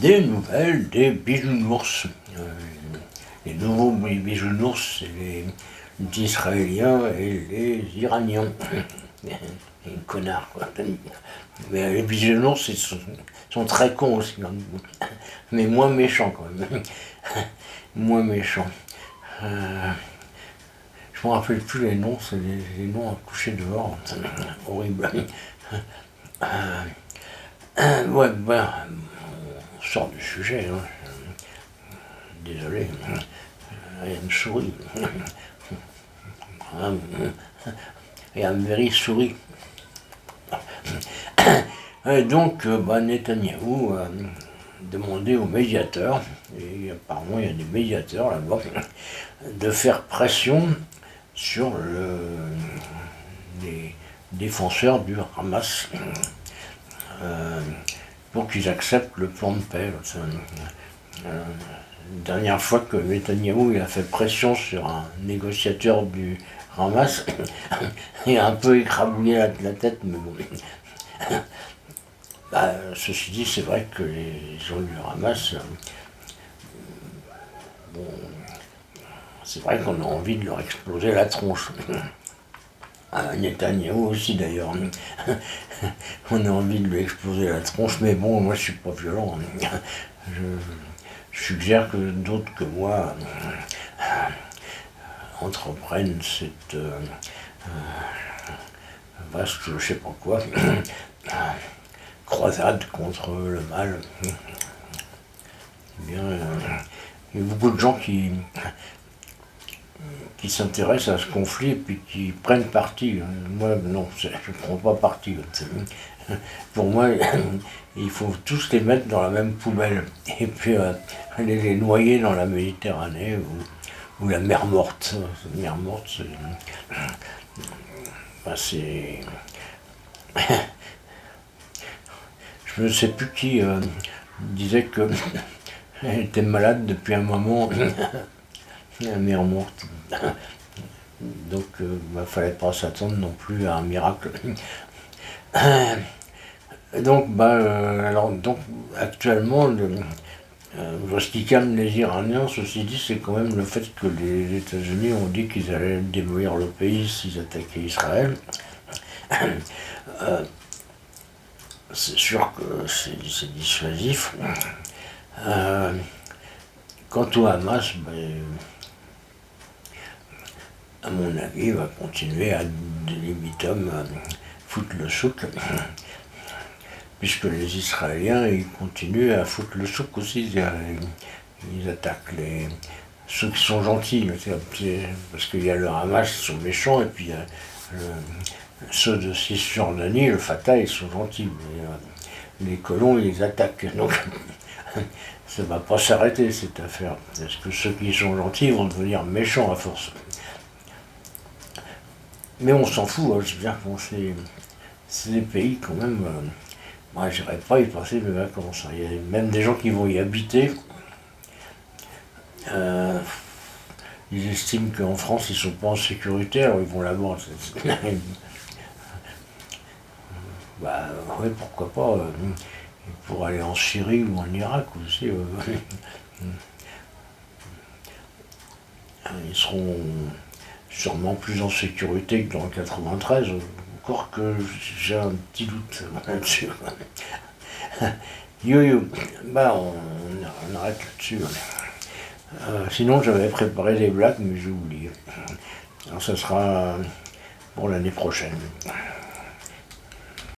Des nouvelles des bisounours. Les nouveaux bisounours, c'est les Israéliens et les Iraniens. Les connards, quoi. Mais les bisounours, ils sont très cons aussi, hein. Mais moins méchants quand même. Moins méchants. Je me rappelle plus les noms, c'est les noms à coucher dehors. Horrible. Ouais, ben, on sort du sujet, hein. Désolé. I am sorry. I am very sorry. Donc, Netanyahou a demandé aux médiateurs, et apparemment il y a des médiateurs là-bas, de faire pression sur les défenseurs du Hamas pour qu'ils acceptent le plan de paix. La dernière fois que Netanyahou a fait pression sur un négociateur du Hamas, il a un peu écrabouillé la tête, mais bon. Ceci dit, c'est vrai que les gens du Hamas, bon, c'est vrai qu'on a envie de leur exploser la tronche. Netanyahou aussi d'ailleurs. On a envie de lui exploser la tronche, mais bon, moi je suis pas violent. Je suggère que d'autres que moi entreprennent cette vaste, je sais pas quoi, croisade contre le mal. Eh bien, il y a beaucoup de gens qui s'intéressent à ce conflit et puis qui prennent parti. Moi, non, je ne prends pas parti. Pour moi, il faut tous les mettre dans la même poubelle et puis les noyer dans la Méditerranée ou la mer Morte. La mer Morte, c'est... Je ne sais plus qui disait qu'elle était malade depuis un moment. La mer Morte. Donc, fallait pas s'attendre non plus à un miracle. Donc, donc actuellement, ce qui calme les Iraniens, ceci dit, c'est quand même le fait que les États-Unis ont dit qu'ils allaient démolir le pays s'ils attaquaient Israël. C'est sûr que c'est dissuasif. Quant au Hamas, à mon avis, va continuer à limitum foutre le souk, puisque les Israéliens ils continuent à foutre le souk aussi. Ils attaquent ceux qui sont gentils, parce qu'il y a le Hamas qui sont méchants, et puis il y a ceux de Cisjordanie, le Fatah, ils sont gentils, mais les colons ils les attaquent. Donc ça ne va pas s'arrêter cette affaire, parce que ceux qui sont gentils vont devenir méchants à force. Mais on s'en fout, hein, je veux dire, c'est des pays quand même. Moi, j'irais pas y passer mes vacances. Il y a même des gens qui vont y habiter. Ils estiment qu'en France, ils sont pas en sécurité, alors ils vont là-bas. Ouais, pourquoi pas. Pour aller en Syrie ou en Irak aussi. Ils seront sûrement plus en sécurité que dans le 93, encore que j'ai un petit doute là-dessus. Yo, on arrête là-dessus. Sinon, j'avais préparé des blagues, mais j'ai oublié. Alors, ça sera pour l'année prochaine.